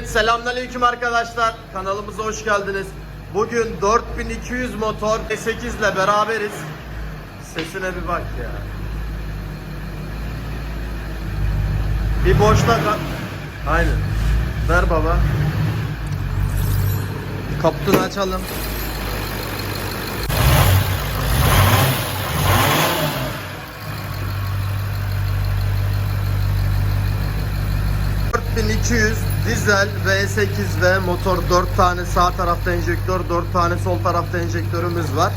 Evet, selamünaleyküm arkadaşlar. Kanalımıza hoş geldiniz. Bugün 4200 motor V8 ile beraberiz. Sesine bir bak ya. Bir boşta aynen. Ver baba. Kaputunu açalım. ...4200 dizel V8 ve motor, 4 tane sağ tarafta enjektör, 4 tane sol tarafta enjektörümüz var.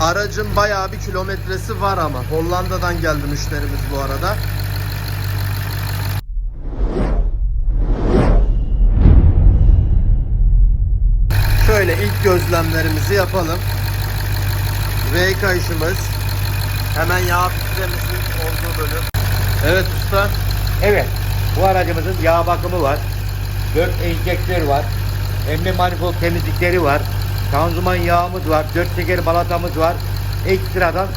Aracın bayağı bir kilometresi var ama Hollanda'dan geldi müşterimiz bu arada. Şöyle ilk gözlemlerimizi yapalım. V kayışımız. Hemen yağ filtremizin olduğu bölüm. Evet usta. Evet, bu aracımızın yağ bakımı var. 4 enjektör var. Emni manifold temizlikleri var. Şanzıman yağımız var. 4 teker balatamız var. Ekstradan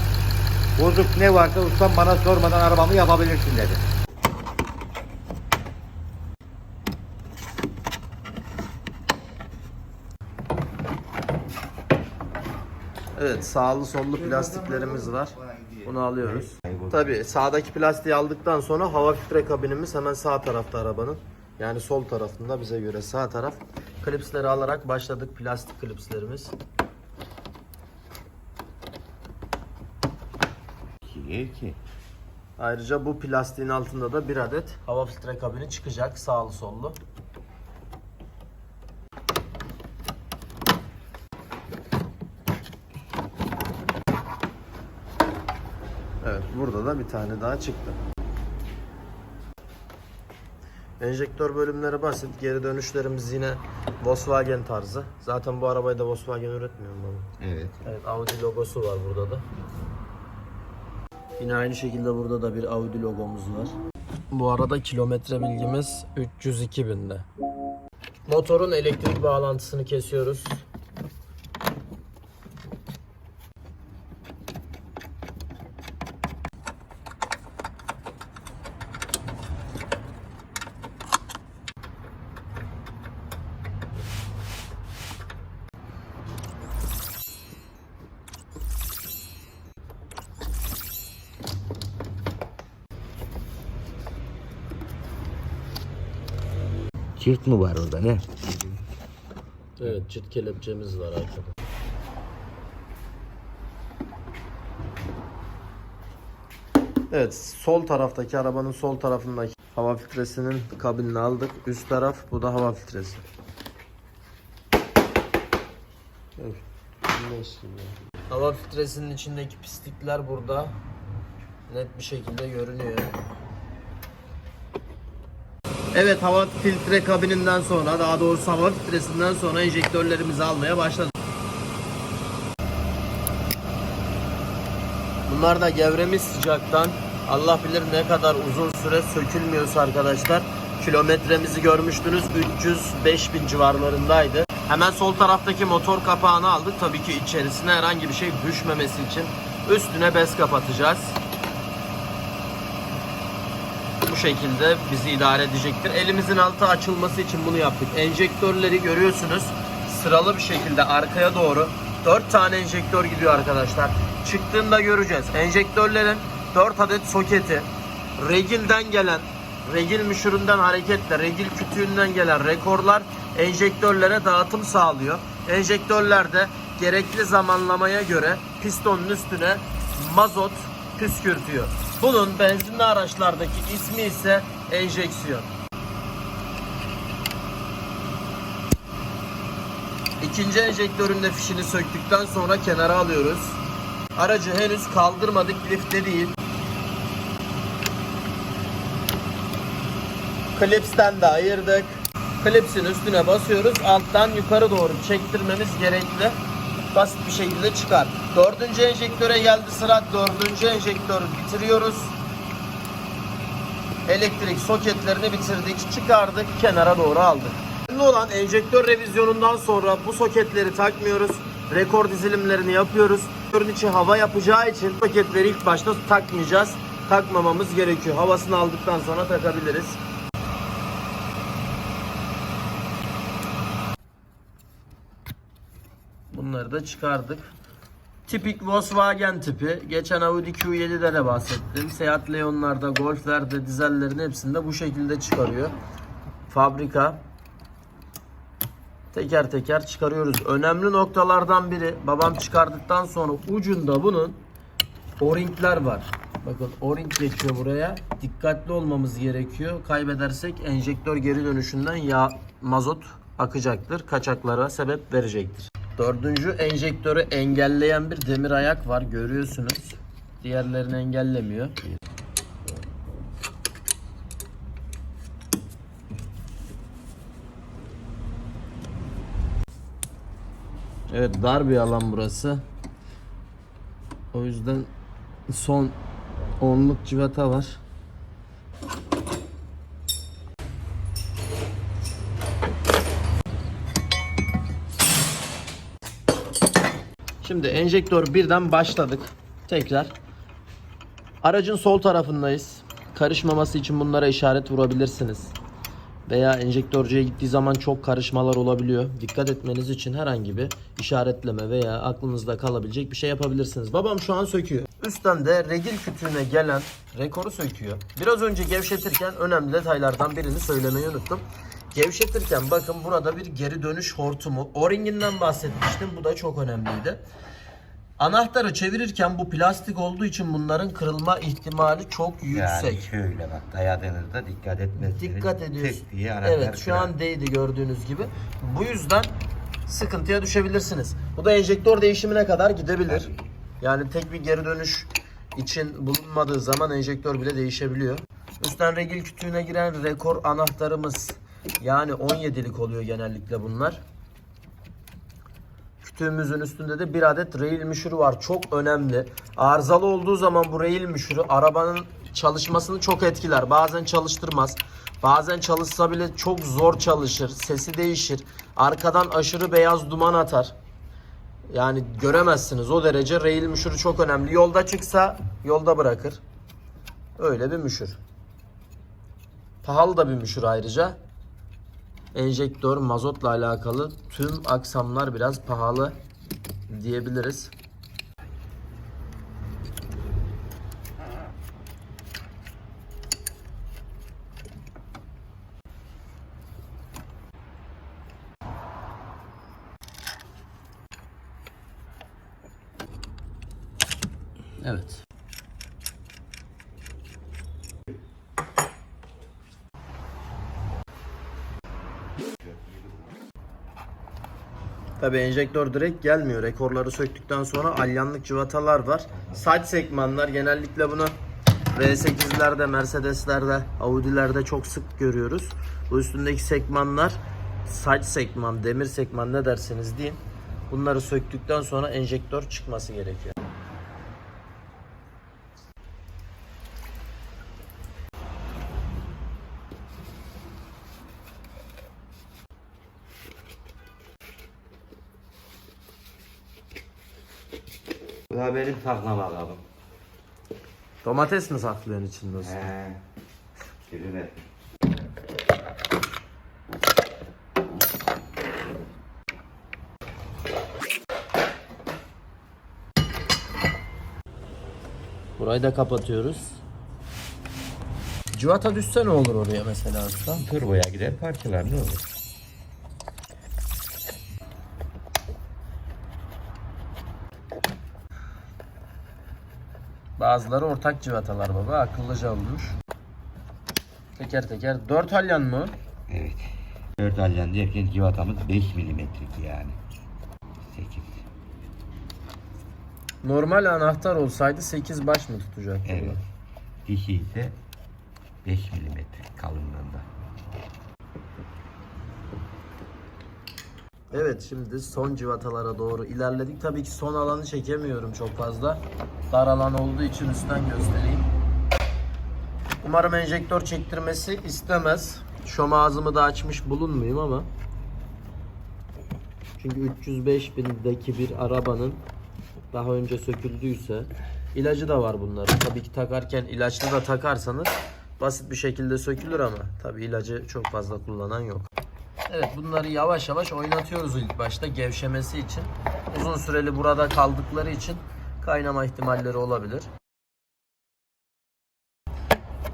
bozuk ne varsa ustam bana sormadan arabamı yapabilirsin dedi. Evet, sağlı sollu plastiklerimiz var. Bunu alıyoruz. Tabii sağdaki plastiği aldıktan sonra hava filtre kabinimiz hemen sağ tarafta arabanın. Yani sol tarafında, bize göre sağ taraf. Klipsleri alarak başladık, plastik klipslerimiz. Ayrıca bu plastiğin altında da bir adet hava filtre kabini çıkacak, sağlı sollu. Evet, burada da bir tane daha çıktı. Enjektör bölümleri basit. Geri dönüşlerimiz yine Volkswagen tarzı. Zaten bu arabayı da Volkswagen üretmiyor mu? Evet. Evet, Audi logosu var burada da. Yine aynı şekilde burada da bir Audi logomuz var. Bu arada kilometre bilgimiz 302 binde. Motorun elektrik bağlantısını kesiyoruz. Çift mi var orada ne? Evet, çift kelepçemiz var arkada. Evet, sol taraftaki, arabanın sol tarafındaki hava filtresinin kabinini aldık. Üst taraf, bu da hava filtresi. Evet. Hava filtresinin içindeki pislikler burada net bir şekilde görünüyor. Evet, hava filtre kabininden sonra, daha doğrusu hava filtresinden sonra enjektörlerimizi almaya başladık. Bunlar da gevremiz sıcaktan Allah bilir ne kadar uzun süre sökülmüyorsa arkadaşlar. Kilometremizi görmüştünüz, 305 bin civarlarındaydı. Hemen sol taraftaki motor kapağını aldık. Tabii ki içerisine herhangi bir şey düşmemesi için üstüne bez kapatacağız. Bu şekilde bizi idare edecektir. Elimizin altı açılması için bunu yaptık. Enjektörleri görüyorsunuz. Sıralı bir şekilde arkaya doğru 4 tane enjektör gidiyor arkadaşlar. Çıktığında göreceğiz. Enjektörlerin 4 adet soketi, regilden gelen, regil müşüründen hareketle, regil kütüğünden gelen rekorlar enjektörlere dağıtım sağlıyor. Enjektörler de gerekli zamanlamaya göre pistonun üstüne mazot püskürtüyor. Bunun benzinli araçlardaki ismi ise enjeksiyon. İkinci enjektörün de fişini söktükten sonra kenara alıyoruz. Aracı henüz kaldırmadık, lifte değil. Klipsten de ayırdık. Klipsin üstüne basıyoruz. Alttan yukarı doğru çektirmemiz gerekli. Basit bir şekilde çıkar. Dördüncü enjektöre geldi sıra. Dördüncü enjektörü bitiriyoruz. Elektrik soketlerini bitirdik. Çıkardık. Kenara doğru aldık. Önemli olan enjektör revizyonundan sonra bu soketleri takmıyoruz. Rekor dizilimlerini yapıyoruz. Enjektörün içi hava yapacağı için soketleri ilk başta takmayacağız. Takmamamız gerekiyor. Havasını aldıktan sonra takabiliriz. Bunları da çıkardık. Tipik Volkswagen tipi. Geçen Audi Q7'de de bahsettim. Seat Leon'larda, Golf'lerde, dizellerin hepsinde bu şekilde çıkarıyor. Fabrika. Teker teker çıkarıyoruz. Önemli noktalardan biri, babam çıkardıktan sonra ucunda bunun O-ringler var. Bakın O-ring geçiyor buraya. Dikkatli olmamız gerekiyor. Kaybedersek enjektör geri dönüşünden yağ, mazot akacaktır. Kaçaklara sebep verecektir. Dördüncü, enjektörü engelleyen bir demir ayak var. Görüyorsunuz. Diğerlerini engellemiyor. Evet, dar bir alan burası. O yüzden son 10'luk civata var. Şimdi enjektör birden başladık. Tekrar. Aracın sol tarafındayız. Karışmaması için bunlara işaret vurabilirsiniz. Veya enjektörcüye gittiği zaman çok karışmalar olabiliyor. Dikkat etmeniz için herhangi bir işaretleme veya aklınızda kalabilecek bir şey yapabilirsiniz. Babam şu an söküyor. Üstten de regil kütüğüne gelen rekoru söküyor. Biraz önce gevşetirken önemli detaylardan birini söylemeyi unuttum. Gevşetirken bakın burada bir geri dönüş hortumu. O-ringinden bahsetmiştim. Bu da çok önemliydi. Anahtarı çevirirken bu plastik olduğu için bunların kırılma ihtimali çok yüksek. Yani şöyle bak, dayadığınızda dikkat etmezseniz Dikkat ediyoruz. tık diye anahtar Evet, şu an değdi gördüğünüz gibi. Bu yüzden sıkıntıya düşebilirsiniz. Bu da enjektör değişimine kadar gidebilir. Tabii. Yani tek bir geri dönüş için bulunmadığı zaman enjektör bile değişebiliyor. Üstten regil kütüğüne giren rekor anahtarımız, yani 17'lik oluyor genellikle bunlar. Kütüğümüzün üstünde de bir adet rail müşürü var. Çok önemli. Arızalı olduğu zaman bu rail müşürü arabanın çalışmasını çok etkiler. Bazen çalıştırmaz. Bazen çalışsa bile çok zor çalışır. Sesi değişir. Arkadan aşırı beyaz duman atar. Yani göremezsiniz. O derece rail müşürü çok önemli. Yolda çıksa yolda bırakır. Öyle bir müşür. Pahalı da bir müşür ayrıca. Enjektör, mazotla alakalı tüm aksamlar biraz pahalı diyebiliriz. Evet. Tabii enjektör direkt gelmiyor. Rekorları söktükten sonra alyanlık cıvatalar var. Saç sekmanlar, genellikle bunu V8'lerde, Mercedes'lerde, Audi'lerde çok sık görüyoruz. Bu üstündeki sekmanlar saç sekman, demir sekman, ne derseniz deyin. Bunları söktükten sonra enjektör çıkması gerekiyor. Bu da benim saklama kabım. Domates mi saklıyorsun içinde o zaman? He. Şöyle. Burayı da kapatıyoruz. Cıvata düşse ne olur oraya mesela usta? Turboya gider parçalar, ne olur? Bazıları ortak cıvatalar baba. Akıllıca olmuş. Teker teker. 4 halyan mı? Evet. 4 alyan derken civatamız 5 milimetrelik yani. 8. Normal anahtar olsaydı 8 baş mı tutacak? Evet. Dişi ise 5 milimetre kalınlığında. Evet, şimdi son cıvatalara doğru ilerledik. Tabii ki son alanı çekemiyorum çok fazla. Dar alan olduğu için üstten göstereyim. Umarım enjektör çektirmesi istemez. Şom ağzımı da açmış bulunmayayım ama. Çünkü 305.000'deki bir arabanın daha önce söküldüyse, ilacı da var bunların. Tabii ki takarken ilaçlı da takarsanız basit bir şekilde sökülür ama tabii ilacı çok fazla kullanan yok. Evet, bunları yavaş yavaş oynatıyoruz ilk başta gevşemesi için. uzun süreli burada kaldıkları için kaynama ihtimalleri olabilir.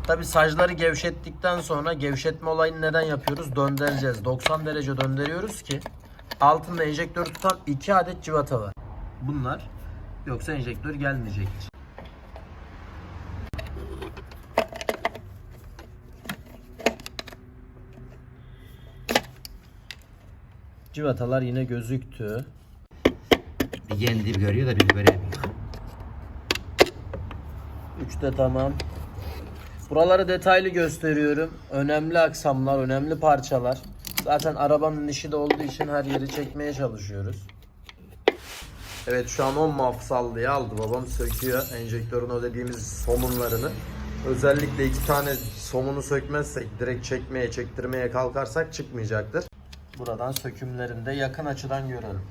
Tabi sacları gevşettikten sonra gevşetme olayını neden yapıyoruz? Döndüreceğiz. 90 derece döndürüyoruz ki altında enjektör tutan 2 adet civata var. Bunlar yoksa enjektör gelmeyecektir. Civatalar yine gözüktü. Bir kendi görüyor da biz göremiyor. 3'te tamam. Buraları detaylı gösteriyorum. Önemli aksamlar, önemli parçalar. Zaten arabanın işi de olduğu için her yeri çekmeye çalışıyoruz. Evet, şu an 10 mafsallıyı aldı. Babam söküyor enjektörün o dediğimiz somunlarını. Özellikle 2 tane somunu sökmezsek, direkt çekmeye, çektirmeye kalkarsak çıkmayacaktır. Buradan sökümlerini de yakın açıdan görelim.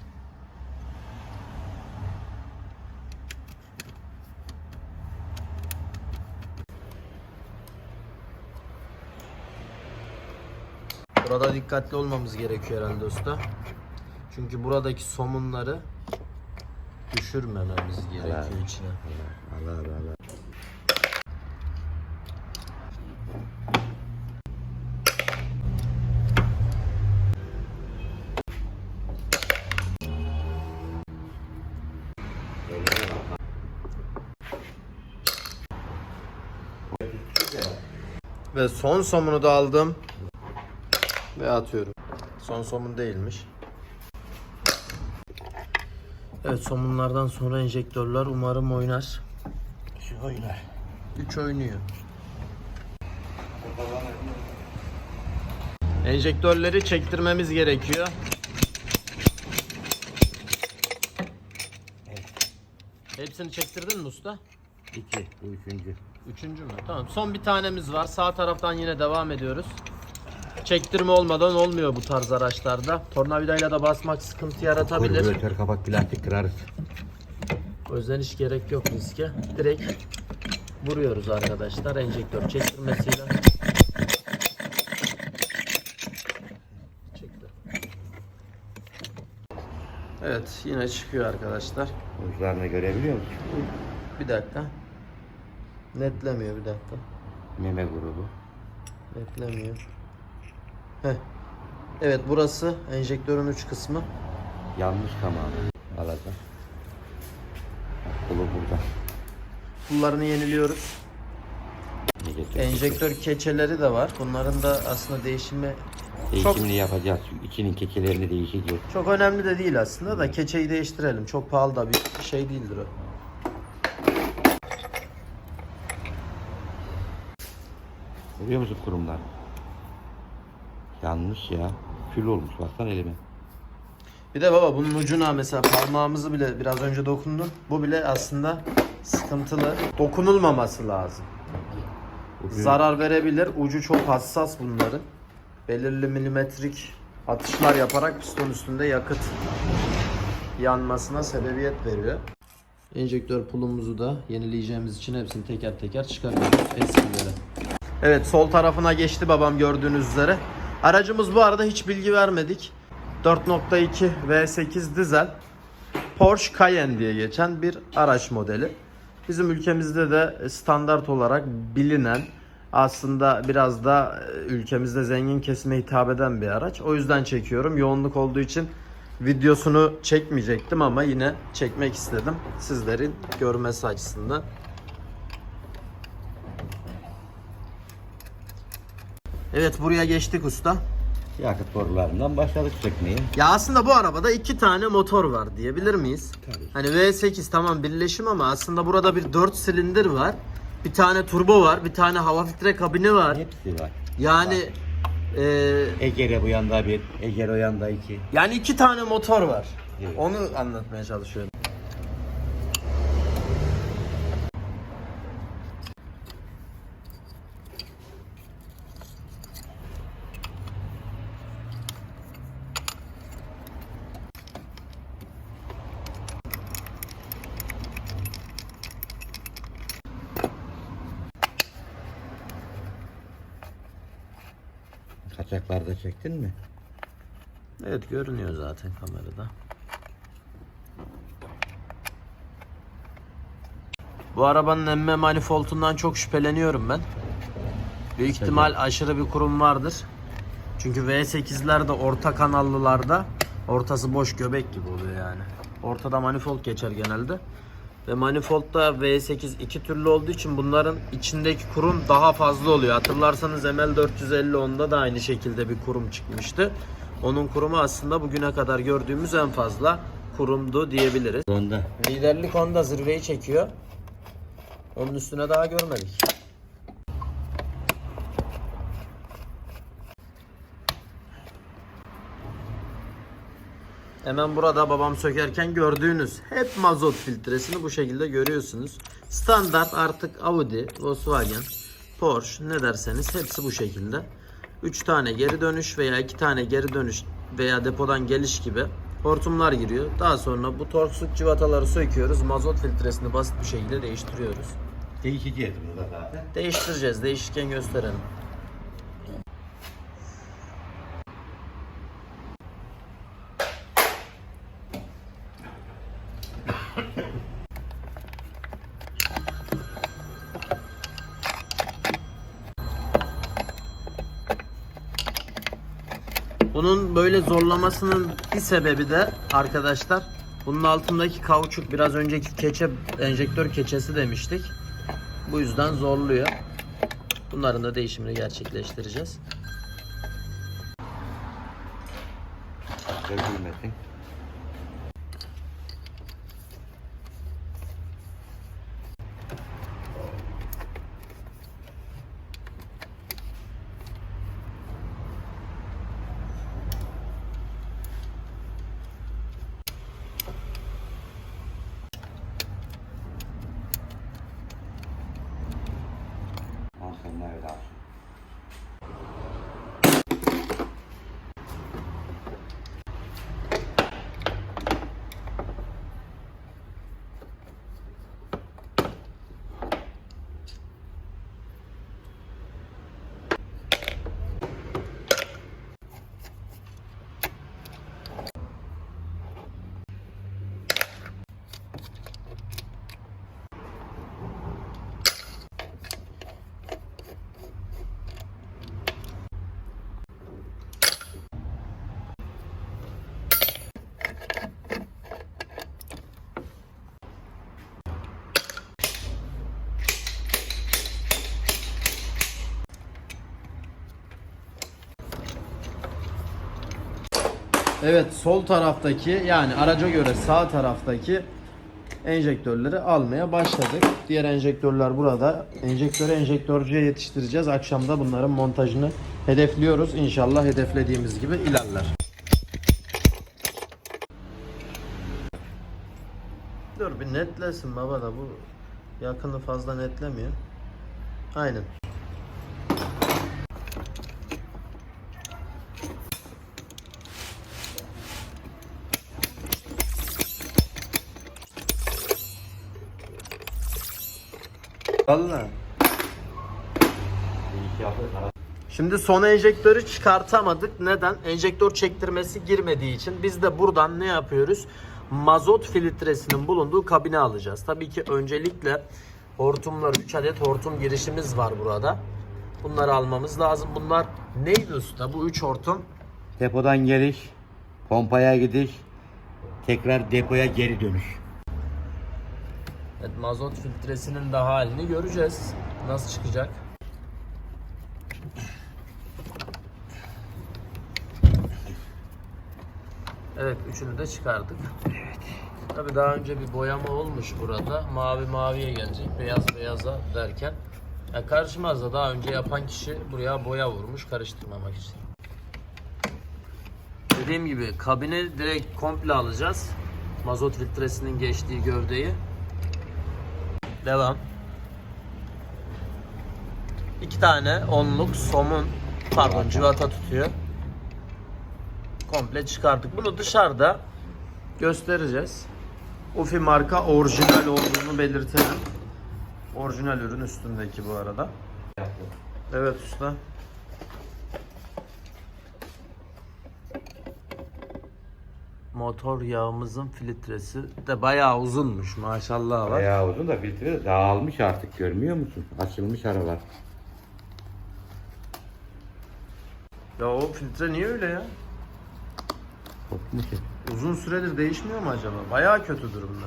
Burada dikkatli olmamız gerekiyor herhalde usta. Çünkü buradaki somunları düşürmememiz gerekiyor içine. Allah. Ve son somunu da aldım ve atıyorum. Son somun değilmiş. Evet, somunlardan sonra enjektörler umarım oynar. Şu oynar. 3 oynuyor. Enjektörleri çektirmemiz gerekiyor. Hepsini çektirdin mi usta? 2, bu 3. Üçüncü mü? Tamam. Son bir tanemiz var. Sağ taraftan yine devam ediyoruz. Çektirme olmadan olmuyor bu tarz araçlarda. Tornavidayla da basmak sıkıntı yaratabilir. Karbüratör kapak plastik kırarız. O yüzden hiç gerek yok riske. Direkt vuruyoruz arkadaşlar enjektör çektirmesiyle. Çıktı. Evet, yine çıkıyor arkadaşlar. Uçlarını görebiliyor musun? Bir dakika. Netlemiyor, bir dakika. Meme grubu. Netlemiyor. Heh. Evet, burası enjektörün uç kısmı. Yanmış tamamen. Alacağım. Kolu burada. Pullarını yeniliyoruz. Enjektör keçeleri de var. Bunların da aslında Değişimini yapacağız. Çünkü içinin keçelerini değişeceğiz. çok önemli de değil aslında da keçeyi değiştirelim. Çok pahalı da bir şey değildir o. Görüyor musun kurumlar? Yanmış ya. Kül olmuş. Baksana elime. Bir de baba bunun ucuna mesela parmağımızı bile biraz önce dokundum. Bu bile aslında sıkıntılı. Dokunulmaması lazım. Zarar verebilir. Ucu çok hassas bunların. Belirli milimetrik atışlar yaparak piston üstünde yakıt yanmasına sebebiyet veriyor. Enjektör pulumuzu da yenileyeceğimiz için hepsini teker teker çıkarıyoruz eskileri. Evet, sol tarafına geçti babam gördüğünüz üzere. Aracımız bu arada hiç bilgi vermedik. 4.2 V8 dizel Porsche Cayenne diye geçen bir araç modeli. Bizim ülkemizde de standart olarak bilinen, aslında biraz da ülkemizde zengin kesime hitap eden bir araç. O yüzden çekiyorum. Yoğunluk olduğu için videosunu çekmeyecektim ama yine çekmek istedim sizlerin görmesi açısından. Evet, buraya geçtik usta. Yakıt borularından başladık çekmeye. Ya aslında bu arabada 2 tane motor var diyebilir miyiz? Tabii. Hani V8 tamam birleşim ama aslında burada bir 4 silindir var. Bir tane turbo var, bir tane hava filtre kabini var. Hepsi var. Yani Ege'de bu yanda bir, Ege'de o yanda 2. yani 2 tane motor var. Evet. Onu anlatmaya çalışıyorum. Kaçaklarda çektin mi? Evet, görünüyor zaten kamerada. Bu arabanın emme manifoldundan çok şüpheleniyorum ben. Büyük ihtimal aşırı bir kurum vardır. Çünkü V8'lerde orta kanallılarda ortası boş göbek gibi oluyor yani. Ortada manifold geçer genelde. Ve manifoldda V8 iki türlü olduğu için bunların içindeki kurum daha fazla oluyor. Hatırlarsanız ML450 onda da aynı şekilde bir kurum çıkmıştı. Onun kurumu aslında bugüne kadar gördüğümüz en fazla kurumdu diyebiliriz. Honda. Liderlik Honda zirveyi çekiyor. Onun üstüne daha görmedik. Hemen burada babam sökerken gördüğünüz hep mazot filtresini bu şekilde görüyorsunuz. Standart artık Audi, Volkswagen, Porsche ne derseniz hepsi bu şekilde. 3 tane geri dönüş veya 2 tane geri dönüş veya depodan geliş gibi hortumlar giriyor. Daha sonra bu torksuz cıvataları söküyoruz. Mazot filtresini basit bir şekilde değiştiriyoruz. Değişeceğiz burada zaten. Değiştireceğiz. Değişirken gösterelim. Bunun böyle zorlamasının bir sebebi de arkadaşlar, bunun altındaki kauçuk, biraz önceki keçe, enjektör keçesi demiştik. Bu yüzden zorluyor. Bunların da değişimini gerçekleştireceğiz. Dökülmesin. Aslında öyle aslında. Evet, sol taraftaki, yani araca göre sağ taraftaki enjektörleri almaya başladık. Diğer enjektörler burada. Enjektörü enjektörcüye yetiştireceğiz. Akşam da bunların montajını hedefliyoruz. İnşallah hedeflediğimiz gibi ilerler. Dur bir netlesin baba da, bu yakını fazla netlemiyor. Aynen. Vallahi. Şimdi son enjektörü çıkartamadık. Neden? Enjektör çektirmesi girmediği için. Biz de buradan ne yapıyoruz? Mazot filtresinin bulunduğu kabine alacağız. Tabii ki öncelikle hortumlar, 3 adet hortum girişimiz var burada. Bunları almamız lazım. Bunlar neydi usta? Bu 3 hortum. Depodan geliş, pompaya gidiş, tekrar depoya geri dönüş. Evet, mazot filtresinin de halini göreceğiz. Nasıl çıkacak? Evet, üçünü de çıkardık. Evet. Tabii daha önce bir boyama olmuş burada. Mavi maviye gelecek, beyaz beyaza derken. Yani karışmaz da, daha önce yapan kişi buraya boya vurmuş karıştırmamak için. Dediğim gibi kabini direkt komple alacağız. Mazot filtresinin geçtiği gövdeyi. Devam. 2 tane onluk somun, pardon, cıvata tutuyor. Komple çıkarttık. Bunu dışarıda göstereceğiz. Ufi marka orijinal olduğunu belirtelim. Orijinal ürün üstündeki bu arada. Evet usta. motor yağımızın filtresi de bayağı uzunmuş maşallah var. Bayağı uzun da filtre de dağılmış artık, görmüyor musun? Açılmış aralar. Ya o filtre niye öyle ya? Kopmuş. Uzun süredir değişmiyor mu acaba? Bayağı kötü durumda.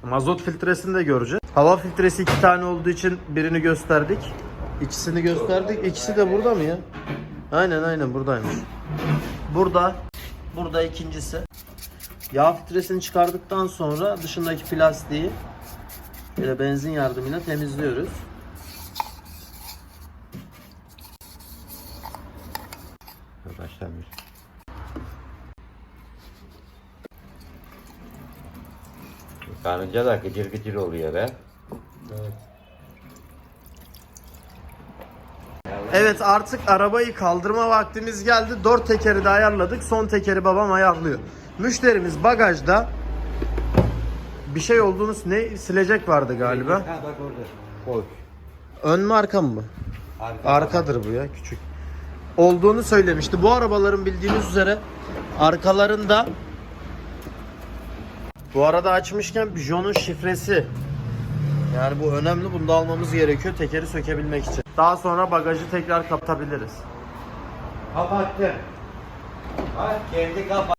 Mazot filtresini de göreceğiz. Hava filtresi 2 tane olduğu için birini gösterdik. İkisini gösterdik. İkisi de burada mı ya? Aynen buradaymış. Burada ikincisi. Yağ filtresini çıkardıktan sonra dışındaki plastiği böyle benzin yardımıyla temizliyoruz. Başlamış. Karınca da gıcır gıcır oluyor be. Evet. Evet, artık arabayı kaldırma vaktimiz geldi. 4 tekeri de ayarladık. Son tekeri babam ayarlıyor. Müşterimiz bagajda bir şey olduğunu silecek vardı galiba. Ha bak orada. Koy. Ön mü arka mı? Arka. Arkadır bu ya, küçük. Olduğunu söylemişti. Bu arabaların bildiğiniz üzere arkalarında, bu arada açmışken Peugeot'un şifresi. Yani bu önemli. Bunu da almamız gerekiyor tekeri sökebilmek için. Daha sonra bagajı tekrar kapatabiliriz. Kapattı. Bak kendi kapat.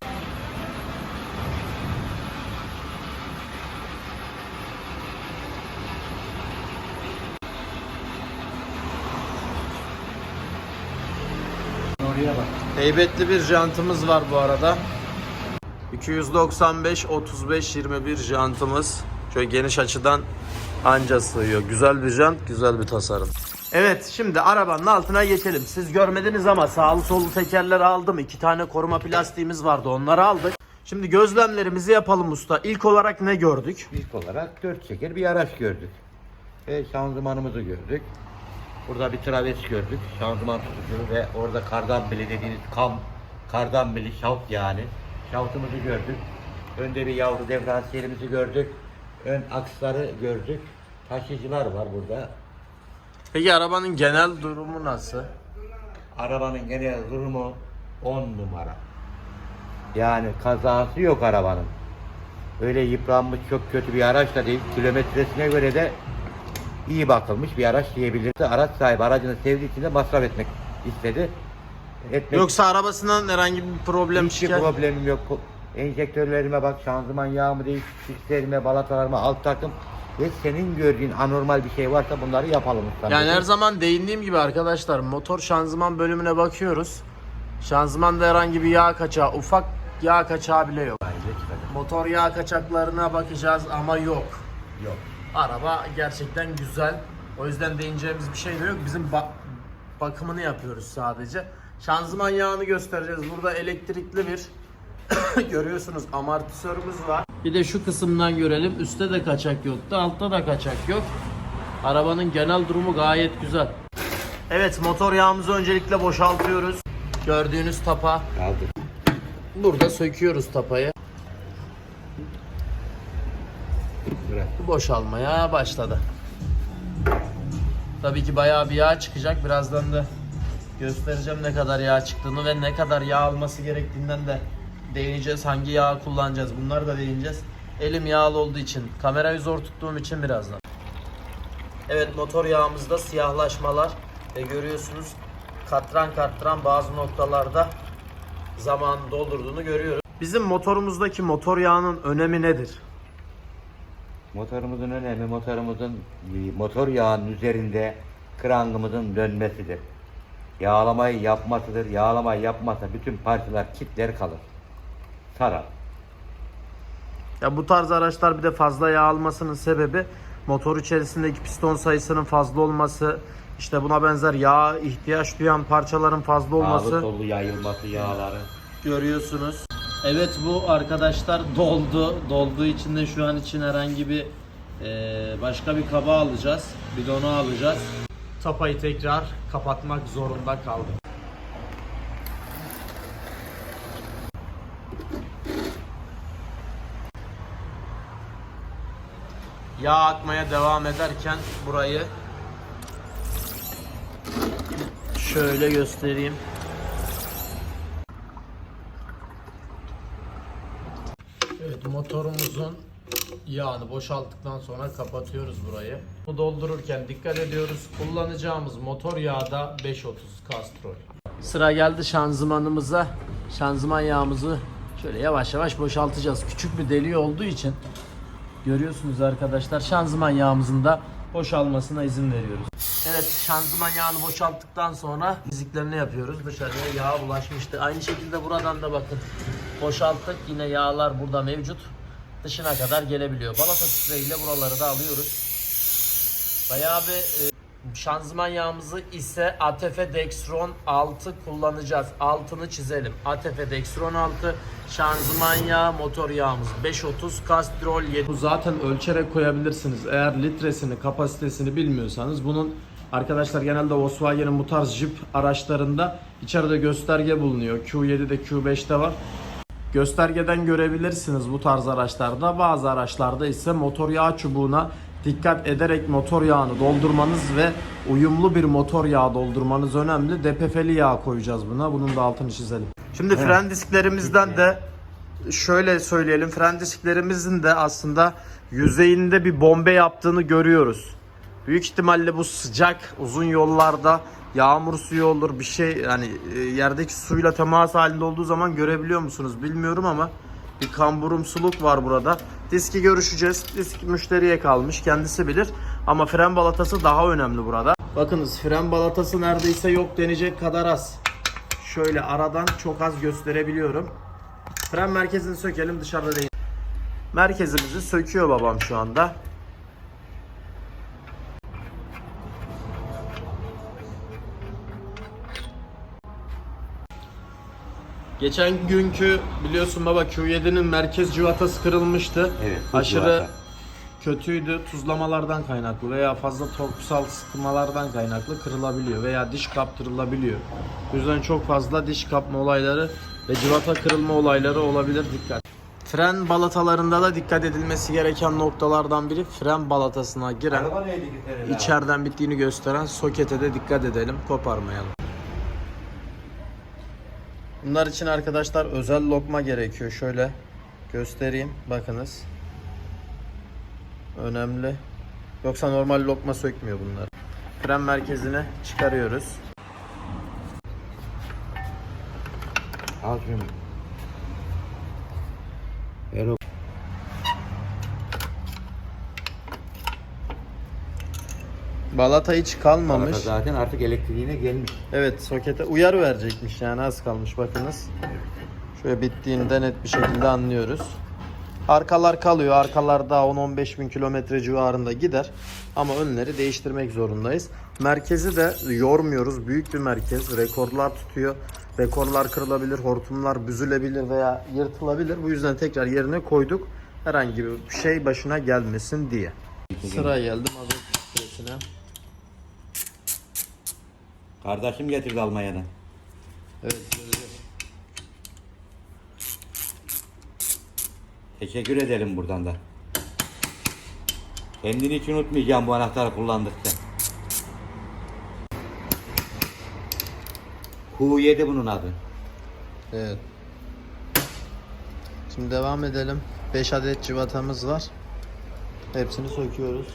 Oraya bak. Heybetli bir jantımız var bu arada. 295 35 21 jantımız. Şöyle geniş açıdan anca sığıyor. Güzel bir jant, güzel bir tasarım. Evet, şimdi arabanın altına geçelim. Siz görmediniz ama sağlı sollu tekerleri aldım. 2 tane koruma plastiğimiz vardı, onları aldık. Şimdi gözlemlerimizi yapalım usta. İlk olarak ne gördük? İlk olarak 4 çeker bir araç gördük. Ve şanzımanımızı gördük. Burada bir traves gördük. Şanzıman tutucu ve orada kardambili dediğiniz kardambili şaft yani. Şaftımızı gördük. Önde bir yavru diferansiyelimizi gördük. Ön aksları gördük. Taşıyıcılar var burada. Peki arabanın genel durumu nasıl? Arabanın genel durumu 10 numara. Yani kazası yok arabanın. Öyle yıpranmış çok kötü bir araç da değil. Kilometresine göre de iyi bakılmış bir araç diyebiliriz. Araç sahibi aracını sevdiği için de masraf etmek istedi. Yoksa arabasından herhangi bir problem Hiçbir çıkar? problemim yok. Enjektörlerime bak, şanzıman yağımı değil, fişlerime, balatalarıma, alt takım ve senin gördüğün anormal bir şey varsa bunları yapalım. Yani her zaman değindiğim gibi arkadaşlar, motor şanzıman bölümüne bakıyoruz. Şanzımanda herhangi bir yağ kaçağı, ufak yağ kaçağı bile yok. Motor yağ kaçaklarına bakacağız ama yok. Yok. Araba gerçekten güzel. O yüzden değineceğimiz bir şey de yok. Bizim bakımını yapıyoruz sadece. Şanzıman yağını göstereceğiz. Burada elektrikli bir görüyorsunuz amortisörümüz var. Bir de şu kısımdan görelim. Üstte de kaçak yoktu. Altta da kaçak yok. Arabanın genel durumu gayet güzel. Evet, motor yağımızı öncelikle boşaltıyoruz. Gördüğünüz tapa. Kaldı. Burada söküyoruz tapayı. Bırak. Boşalmaya başladı. Tabii ki bayağı bir yağ çıkacak. Birazdan da göstereceğim ne kadar yağ çıktığını ve ne kadar yağ alması gerektiğinden de değineceğiz. Hangi yağ kullanacağız, bunları da değineceğiz. Elim yağlı olduğu için, kamerayı zor tuttuğum için birazdan. Evet, motor yağımızda siyahlaşmalar ve görüyorsunuz katran bazı noktalarda zaman doldurduğunu görüyoruz. Bizim motorumuzdaki motor yağının önemi nedir? Motorumuzun önemi motor yağının üzerinde krangımızın dönmesidir. Yağlamayı yapmasıdır. Yağlamayı yapmazsa bütün parçalar kilitler kalır. Sarar. Ya bu tarz araçlar bir de fazla yağ almasının sebebi motor içerisindeki piston sayısının fazla olması, işte buna benzer yağ ihtiyaç duyan parçaların fazla olması. Sağlı sollu yayılması yağları. Görüyorsunuz. Evet, bu arkadaşlar doldu. Dolduğu için de şu an için herhangi bir başka bir kaba alacağız. Bidonu alacağız. Tapayı tekrar kapatmak zorunda kaldık. Yağ akmaya devam ederken burayı şöyle göstereyim. Evet, motorumuzun yağını boşalttıktan sonra kapatıyoruz burayı. Bu doldururken dikkat ediyoruz. Kullanacağımız motor yağı da 530 Castrol. Sıra geldi şanzımanımıza. Şanzıman yağımızı şöyle yavaş yavaş boşaltacağız. Küçük bir deliği olduğu için görüyorsunuz arkadaşlar, şanzıman yağımızın da boşalmasına izin veriyoruz. Evet, şanzıman yağını boşalttıktan sonra diziklerini yapıyoruz. Dışarıya yağ bulaşmıştı. Aynı şekilde buradan da bakın boşalttık. Yine yağlar burada mevcut. Dışına kadar gelebiliyor. Balata spreyiyle buraları da alıyoruz. Bayağı bir şanzıman yağımızı ise ATF Dextron 6 kullanacağız. Altını çizelim. ATF Dextron 6 şanzıman yağı, motor yağımız 530 Castrol 7. Bu zaten ölçerek koyabilirsiniz. Eğer litresini, kapasitesini bilmiyorsanız bunun arkadaşlar genelde Volkswagen'in bu tarz Jeep araçlarında içeride gösterge bulunuyor. Q7'de Q5'te var. Göstergeden görebilirsiniz bu tarz araçlarda. Bazı araçlarda ise motor yağ çubuğuna dikkat ederek motor yağını doldurmanız ve uyumlu bir motor yağı doldurmanız önemli. DPF'li yağ koyacağız buna. Bunun da altını çizelim. Şimdi fren disklerimizden de şöyle söyleyelim. Fren disklerimizin de aslında yüzeyinde bir bombe yaptığını görüyoruz. Büyük ihtimalle bu sıcak uzun yollarda yağmur suyu olur bir şey, yani yerdeki suyla temas halinde olduğu zaman görebiliyor musunuz bilmiyorum ama bir kamburumsuluk var burada. Diski görüşeceğiz. Disk müşteriye kalmış, kendisi bilir. Ama fren balatası daha önemli burada. Bakınız, fren balatası neredeyse yok denecek kadar az. Şöyle aradan çok az gösterebiliyorum. Fren merkezini sökelim, dışarıda değil. Merkezimizi söküyor babam şu anda. Geçen günkü biliyorsun baba, Q7'nin merkez civatası kırılmıştı. Evet, aşırı civata kötüydü. Tuzlamalardan kaynaklı veya fazla torkusal sıkmalardan kaynaklı kırılabiliyor veya diş kaptırılabiliyor. Bu yüzden çok fazla diş kapma olayları ve civata kırılma olayları olabilir, dikkat. Fren balatalarında da dikkat edilmesi gereken noktalardan biri, fren balatasına giren içeriden bittiğini gösteren sokete de dikkat edelim, koparmayalım. Bunlar için arkadaşlar özel lokma gerekiyor. Şöyle göstereyim, bakınız. Önemli. Yoksa normal lokma sökmüyor bunlar. Fren merkezine çıkarıyoruz. Al şunu. Ero. Balata hiç kalmamış. Zaten artık elektriğine gelmiş. Evet, sokete uyarı verecekmiş, yani az kalmış, bakınız. Şöyle bittiğinde net bir şekilde anlıyoruz. Arkalar kalıyor. Arkalar daha 10-15 bin kilometre civarında gider. Ama önleri değiştirmek zorundayız. Merkezi de yormuyoruz. Büyük bir merkez. Rekorlar tutuyor. Rekorlar kırılabilir, hortumlar büzülebilir veya yırtılabilir. Bu yüzden tekrar yerine koyduk. Herhangi bir şey başına gelmesin diye. Sıra geldi mazot filtresine. Kardeşim getirdi Almanya'dan. Evet, göreceğiz. Teşekkür edelim buradan da. Kendini hiç unutmayacağım bu anahtarı kullandıkça. Q7 bunun adı. Evet. Şimdi devam edelim. 5 adet civatamız var. Hepsini söküyoruz.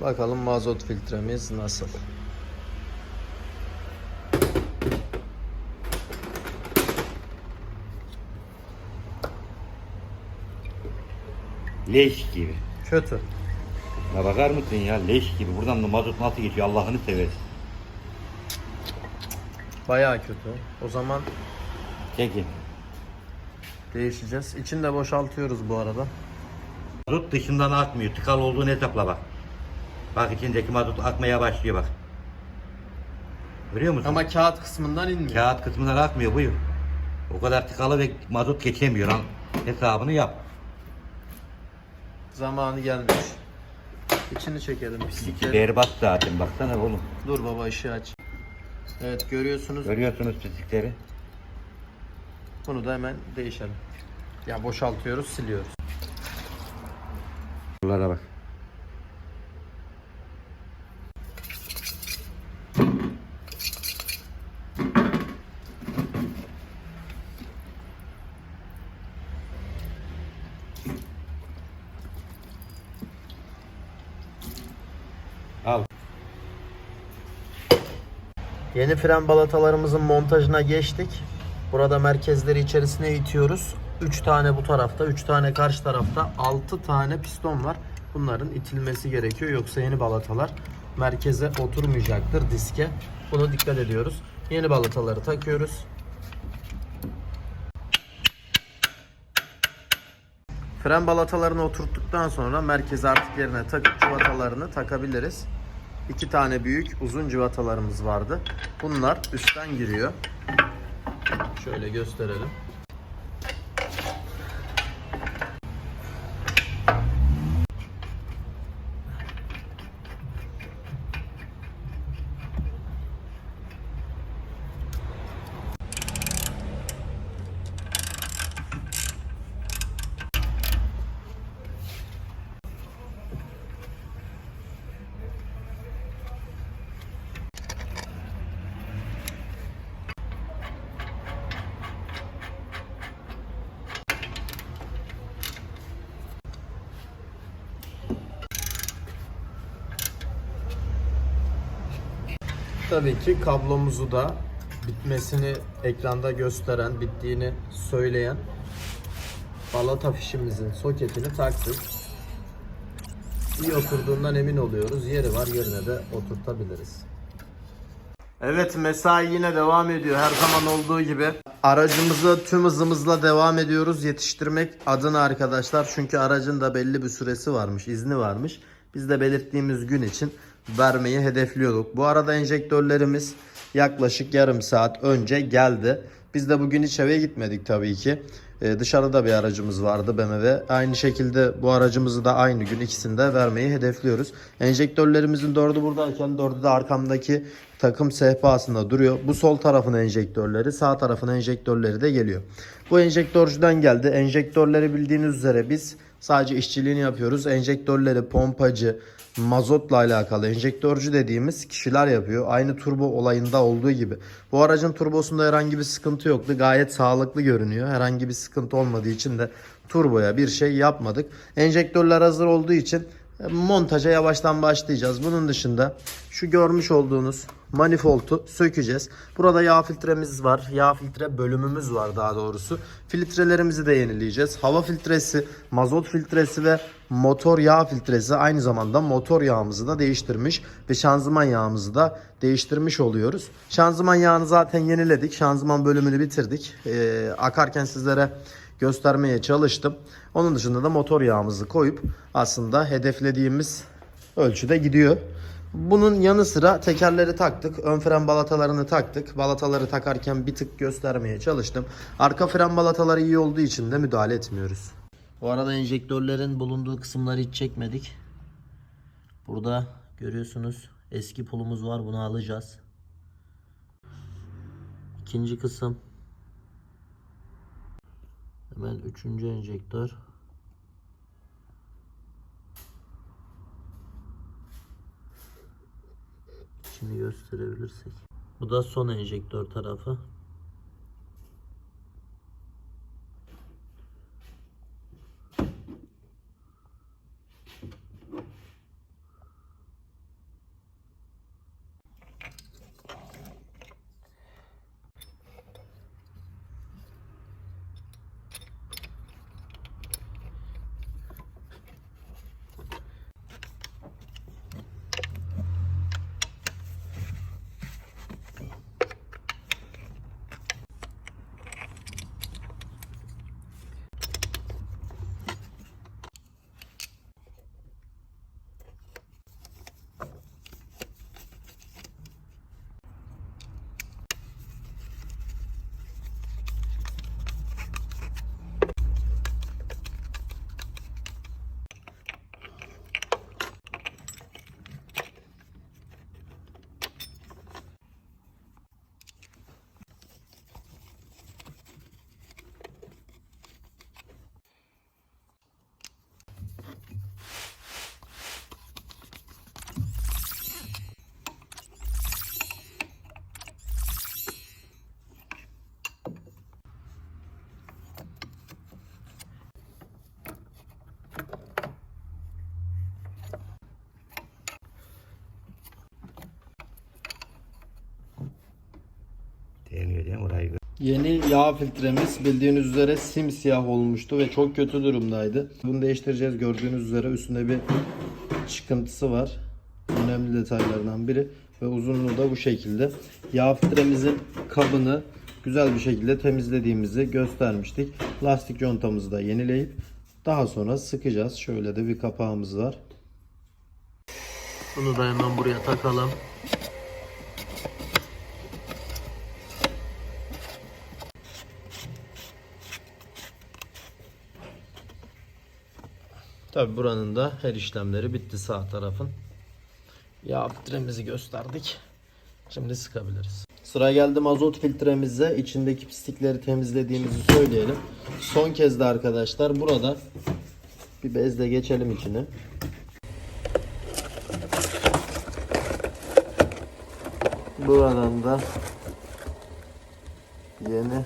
Bakalım mazot filtremiz nasıl? Leş gibi. Kötü. Ya bakar mısın ya, leş gibi. Buradan da mazot nasıl geçiyor Allah'ını seversin. Bayağı kötü. O zaman Çekin. değişeceğiz. İçini de boşaltıyoruz bu arada. Mazot dışından akmıyor. Tıkalı olduğunu hesapla bak. Bak içindeki mazot akmaya başlıyor bak. Görüyor musun? Ama kağıt kısmından inmiyor. Kağıt kısmından akmıyor buyur. O kadar tıkalı ve mazot geçemiyor. Hesabını yap. Zamanı gelmiş. İçini çekelim İçi pislikleri. berbat zaten, baksana oğlum. Dur baba, ışığı aç. Evet, görüyorsunuz. Görüyorsunuz pislikleri. Bunu da hemen değişelim. Ya boşaltıyoruz, siliyoruz. Bunlara bak. Yeni fren balatalarımızın montajına geçtik. Burada merkezleri içerisine itiyoruz. 3 tane bu tarafta, 3 tane karşı tarafta, 6 tane piston var. Bunların itilmesi gerekiyor. Yoksa yeni balatalar merkeze oturmayacaktır, diske. Buna dikkat ediyoruz. Yeni balataları takıyoruz. Fren balatalarını oturttuktan sonra merkeze artık yerine takıp cıvatalarını takabiliriz. 2 tane büyük uzun cıvatalarımız vardı. Bunlar üstten giriyor. Şöyle gösterelim. Tabii ki kablomuzu da bitmesini ekranda gösteren, bittiğini söyleyen balata fişimizin soketini taktık. İyi oturduğundan emin oluyoruz. Yeri var, yerine de oturtabiliriz. Evet, mesai yine devam ediyor her zaman olduğu gibi. Aracımızı tüm hızımızla devam ediyoruz yetiştirmek adına arkadaşlar. Çünkü aracın da belli bir süresi varmış, izni varmış. Biz de belirttiğimiz gün için vermeyi hedefliyorduk. Bu arada enjektörlerimiz yaklaşık yarım saat önce geldi. Biz de bugün hiç eve gitmedik tabii ki. Dışarıda bir aracımız vardı, BMW. Aynı şekilde bu aracımızı da aynı gün ikisini de vermeyi hedefliyoruz. Enjektörlerimizin 4'ü buradayken 4'ü de arkamdaki takım sehpasında duruyor. Bu sol tarafın enjektörleri, sağ tarafın enjektörleri de geliyor. Bu enjektörcüden geldi. Enjektörleri bildiğiniz üzere biz sadece işçiliğini yapıyoruz. Enjektörleri pompacı, mazotla alakalı enjektörcü dediğimiz kişiler yapıyor. Aynı turbo olayında olduğu gibi. Bu aracın turbosunda herhangi bir sıkıntı yoktu. Gayet sağlıklı görünüyor. Herhangi bir sıkıntı olmadığı için de turboya bir şey yapmadık. Enjektörler hazır olduğu için montaja yavaştan başlayacağız. Bunun dışında şu görmüş olduğunuz manifoldu sökeceğiz. Burada yağ filtremiz var. Yağ filtre bölümümüz var daha doğrusu. Filtrelerimizi de yenileyeceğiz. Hava filtresi, mazot filtresi ve motor yağ filtresi, aynı zamanda motor yağımızı da değiştirmiş ve şanzıman yağımızı da değiştirmiş oluyoruz. Şanzıman yağını zaten yeniledik. Şanzıman bölümünü bitirdik. Akarken sizlere göstermeye çalıştım. Onun dışında da motor yağımızı koyup aslında hedeflediğimiz ölçüde gidiyor. Bunun yanı sıra tekerleri taktık. Ön fren balatalarını taktık. Balataları takarken bir tık göstermeye çalıştım. Arka fren balataları iyi olduğu için de müdahale etmiyoruz. Bu arada enjektörlerin bulunduğu kısımları hiç çekmedik. Burada görüyorsunuz eski pulumuz var. Bunu alacağız. İkinci kısım. Hemen üçüncü enjektör. İçini gösterebilirsek. Bu da son enjektör tarafı. Değmiyor değil mi orayı? Yeni yağ filtremiz bildiğiniz üzere simsiyah olmuştu ve çok kötü durumdaydı. Bunu değiştireceğiz. Gördüğünüz üzere üstünde bir çıkıntısı var. Önemli detaylardan biri ve uzunluğu da bu şekilde. Yağ filtremizin kabını güzel bir şekilde temizlediğimizi göstermiştik. Lastik contamızı da yenileyip daha sonra sıkacağız. Şöyle de bir kapağımız var. Bunu da hemen buraya takalım. Tabi buranın da her işlemleri bitti, sağ tarafın. Yağ filtremizi gösterdik. Şimdi sıkabiliriz. Sıra geldi mazot filtremize. İçindeki pislikleri temizlediğimizi söyleyelim. Son kez de arkadaşlar burada bir bezle geçelim içine. Buradan da yeni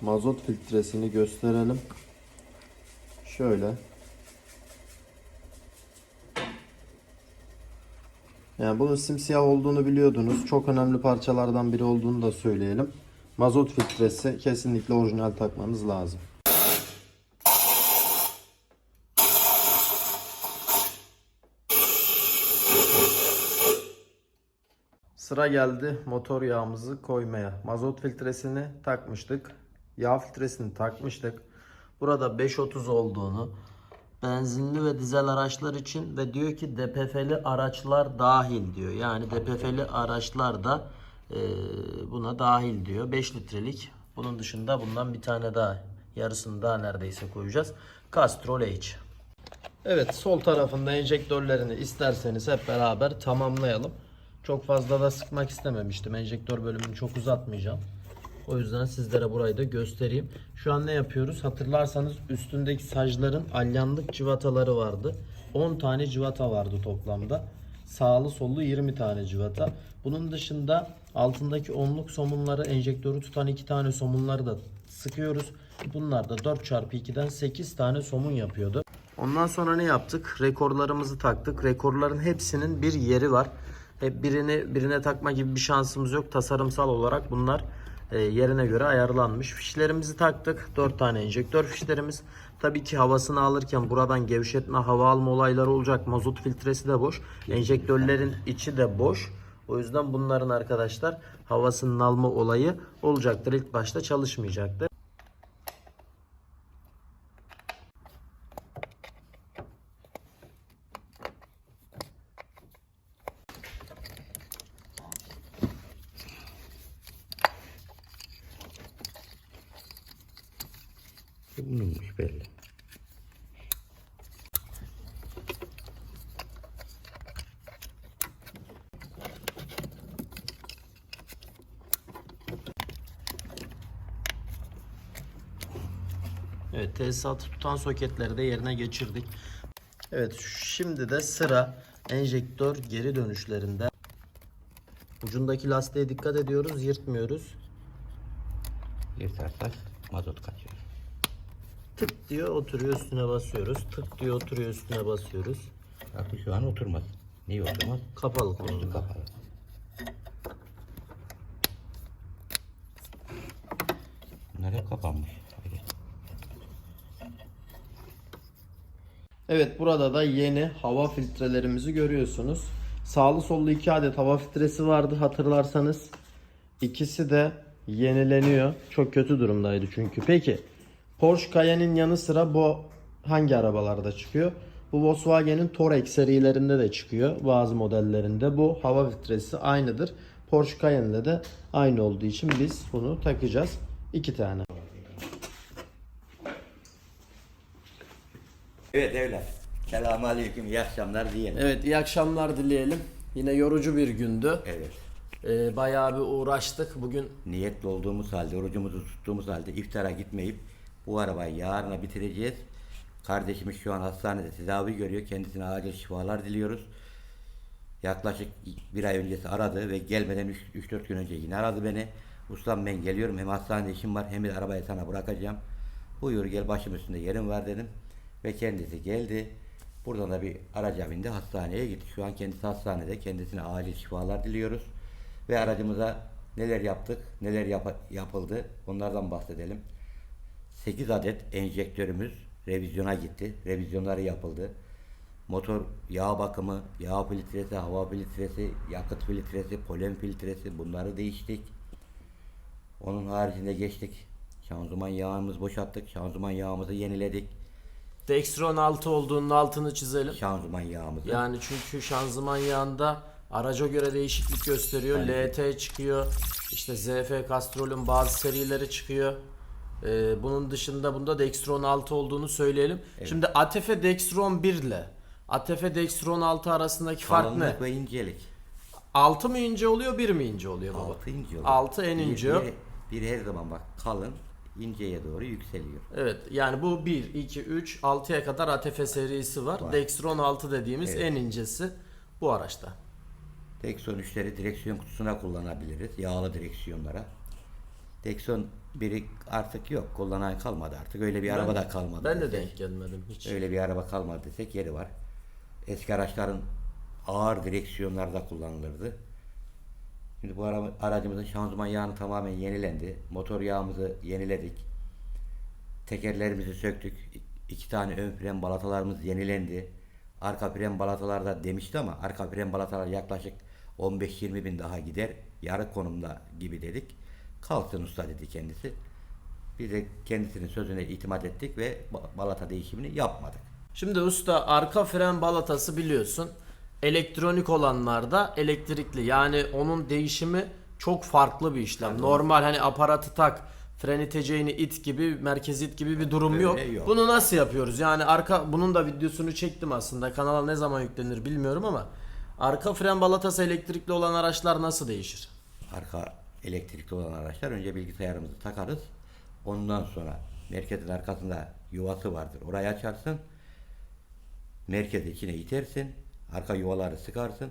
mazot filtresini gösterelim. Şöyle. Yani bunun simsiyah olduğunu biliyordunuz. Çok önemli parçalardan biri olduğunu da söyleyelim. Mazot filtresi kesinlikle orijinal takmanız lazım. Sıra geldi motor yağımızı koymaya. Mazot filtresini takmıştık. Yağ filtresini takmıştık. Burada 530 olduğunu, benzinli ve dizel araçlar için ve diyor ki DPF'li araçlar dahil diyor. Yani DPF'li araçlar da buna dahil diyor. 5 litrelik. Bunun dışında bundan bir tane daha, yarısını daha neredeyse koyacağız. Castrol H. Evet, sol tarafında enjektörlerini isterseniz hep beraber tamamlayalım. Çok fazla da sıkmak istememiştim. Enjektör bölümünü çok uzatmayacağım. O yüzden sizlere burayı da göstereyim. Şu an ne yapıyoruz? Hatırlarsanız üstündeki sacların alyanlık cıvataları vardı. 10 tane cıvata vardı toplamda. Sağlı sollu 20 tane cıvata. Bunun dışında altındaki onluk somunları, enjektörü tutan 2 tane somunları da sıkıyoruz. Bunlar da 4x2'den 8 tane somun yapıyordu. Ondan sonra ne yaptık? Rekorlarımızı taktık. Rekorların hepsinin bir yeri var. Hep birine takma gibi bir şansımız yok. Tasarımsal olarak bunlar yerine göre ayarlanmış. Fişlerimizi taktık. 4 tane enjektör fişlerimiz. Tabii ki havasını alırken buradan gevşetme, hava alma olayları olacak. Mazot filtresi de boş. Enjektörlerin içi de boş. O yüzden bunların arkadaşlar havasının alma olayı olacaktır. İlk başta çalışmayacaktır. Bununmuş belli. Evet, tesisatı tutan soketleri de yerine geçirdik. Evet, şimdi de sıra enjektör geri dönüşlerinde. Ucundaki lastiğe dikkat ediyoruz, yırtmıyoruz. Yırtarsak mazot kaçıyor. Tık diyor, oturuyor, üstüne basıyoruz. Tık diyor, oturuyor, üstüne basıyoruz. Bakın şu an oturmaz. Niye oturmaz? Kapalı Üstü konu. kapalı. Bunlar hep kapanmış. Evet, burada da yeni hava filtrelerimizi görüyorsunuz. Sağlı sollu 2 adet hava filtresi vardı hatırlarsanız. İkisi de yenileniyor. Çok kötü durumdaydı çünkü. Peki Porsche Cayenne'in yanı sıra bu hangi arabalarda çıkıyor? Bu Volkswagen'in Touareg serilerinde de çıkıyor. Bazı modellerinde bu hava filtresi aynıdır. Porsche Cayenne'de de aynı olduğu için biz bunu takacağız. 2 tane. Evet evlat. Selamünaleyküm. İyi akşamlar diyelim. Evet, iyi akşamlar dileyelim. Yine yorucu bir gündü. Evet. Bayağı bir uğraştık. Bugün Niyetli olduğumuz halde, orucumuzu tuttuğumuz halde iftara gitmeyip bu arabayı yarına bitireceğiz. Kardeşimiz şu an hastanede tedavi görüyor. Kendisine acil şifalar diliyoruz. Yaklaşık bir ay öncesi aradı ve gelmeden 3-4 gün önce yine aradı beni. Ustam ben geliyorum, hem hastanede işim var hem de arabayı sana bırakacağım. Buyur gel, başım üstünde yerim var dedim. Ve kendisi geldi. Buradan da bir araca bindi, hastaneye gitti. Şu an kendisi hastanede. Kendisine acil şifalar diliyoruz. Ve aracımıza neler yaptık, neler yapıldı onlardan bahsedelim. 8 adet enjektörümüz revizyona gitti. Revizyonları yapıldı. Motor yağ bakımı, yağ filtresi, hava filtresi, yakıt filtresi, polen filtresi bunları değiştik. Onun haricinde geçtik. Şanzıman yağımızı boşalttık. Şanzıman yağımızı yeniledik. Dextron 6 olduğunun altını çizelim. Şanzıman yağımızı. Yani çünkü şanzıman yağında araca göre değişiklik gösteriyor. Aynen. LT çıkıyor. İşte ZF Castrol'ün bazı serileri çıkıyor. Bunun dışında bunda Dextron 6 olduğunu söyleyelim. Şimdi ATF Dextron 1 ile ATF Dextron 6 arasındaki fark ne? Kalınlık ve incelik. 6 mı ince oluyor, 1 mi ince oluyor baba? 6 ince oluyor. 6 en ince. Bir her zaman bak kalın inceye doğru yükseliyor. Evet, yani bu 1, 2, 3, 6'ya kadar ATF serisi var. Dextron 6 dediğimiz en incesi bu araçta. Dextron 3'leri direksiyon kutusuna kullanabiliriz. Yağlı direksiyonlara. Dextron 1'i artık yok. Kullanan kalmadı artık. Öyle bir araba da kalmadı. Ben de desek. denk gelmedim hiç. Öyle bir araba kalmadı desek yeri var. Eski araçların ağır direksiyonlarda kullanılırdı. Şimdi bu aracımızın şanzıman yağını tamamen yenilendi. Motor yağımızı yeniledik. Tekerlerimizi söktük. 2 tane ön fren balatalarımız yenilendi. Arka fren balatalarda demişti ama arka fren balatalar yaklaşık 15-20 bin daha gider. Yarı konumda gibi dedik. Kalsın usta dedi kendisi. Biz de kendisinin sözüne itimat ettik ve balata değişimini yapmadık. Şimdi usta, arka fren balatası biliyorsun elektronik olanlarda elektrikli, yani onun değişimi çok farklı bir işlem. Normal hani aparatı tak, fren iteceğini it gibi, merkez it gibi bir durum Öyle yok. yok. Bunu nasıl yapıyoruz? Yani bunun da videosunu çektim aslında. Kanala ne zaman yüklenir bilmiyorum ama arka fren balatası elektrikli olan araçlar nasıl değişir? Arka elektrikli olan araçlar önce bilgisayarımızı takarız. Ondan sonra merkezin arkasında yuvası vardır. Orayı açarsın. Merkezi içine itersin. Arka yuvaları sıkarsın.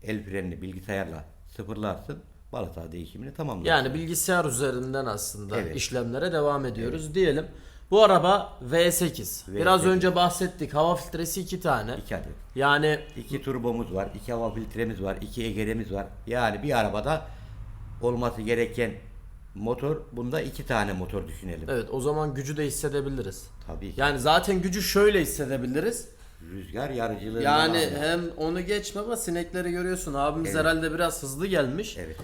El frenini bilgisayarla sıfırlarsın. Balata değişimini tamamlarsın. Yani bilgisayar üzerinden aslında Evet. işlemlere devam ediyoruz diyelim. Bu araba V8. Biraz önce bahsettik. Hava filtresi 2 tane. 2 adet. Yani 2 turbomuz var. 2 hava filtremiz var. 2 egeremiz var. Yani bir arabada olması gereken motor, bunda 2 tane motor düşünelim. evet, o zaman gücü de hissedebiliriz. Tabii ki. Yani zaten gücü şöyle hissedebiliriz. Rüzgar yarıcılığı. Yani hem onu geçme ama sinekleri görüyorsun. Abimiz herhalde biraz hızlı gelmiş. Evet.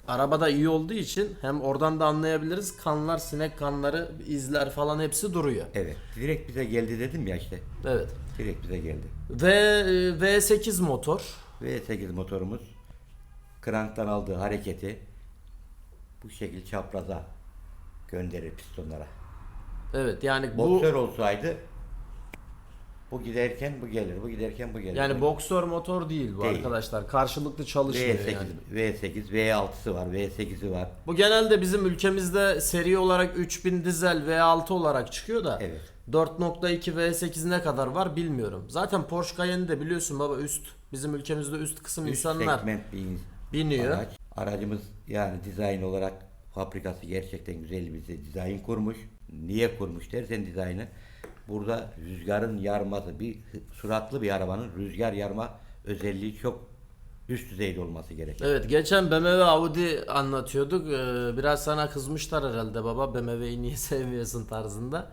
Arabada iyi olduğu için hem oradan da anlayabiliriz. Kanlar, sinek kanları, izler falan hepsi duruyor. Evet. Direkt bize geldi dedim ya işte. Evet. Direkt bize geldi. Ve V8 motor. V8 motorumuz kranktan aldığı hareketi bu şekil çapraza gönderir pistonlara. Evet, yani Boksör olsaydı bu giderken bu gelir, bu giderken bu gelir. yani boksör motor değil bu Değil. arkadaşlar. Karşılıklı çalışmıyor V8, yani. V8, V6'sı var, V8'i var. Bu genelde bizim ülkemizde seri olarak 3000 dizel V6 olarak çıkıyor da Evet. 4.2 V8 ne kadar var bilmiyorum. Zaten Porsche Cayenne de biliyorsun baba bizim ülkemizde üst kısım Üst insanlar segment bir biniyor. araç. Aracımız yani dizayn olarak fabrikası gerçekten güzel bir dizayn kurmuş. Niye kurmuş dersen dizaynı. Burada rüzgarın yarması, bir süratli bir arabanın rüzgar yarma özelliği çok üst düzeyde olması gerekiyor. Evet, geçen BMW Audi anlatıyorduk. Biraz sana kızmışlar herhalde baba, BMW'yi niye sevmiyorsun tarzında.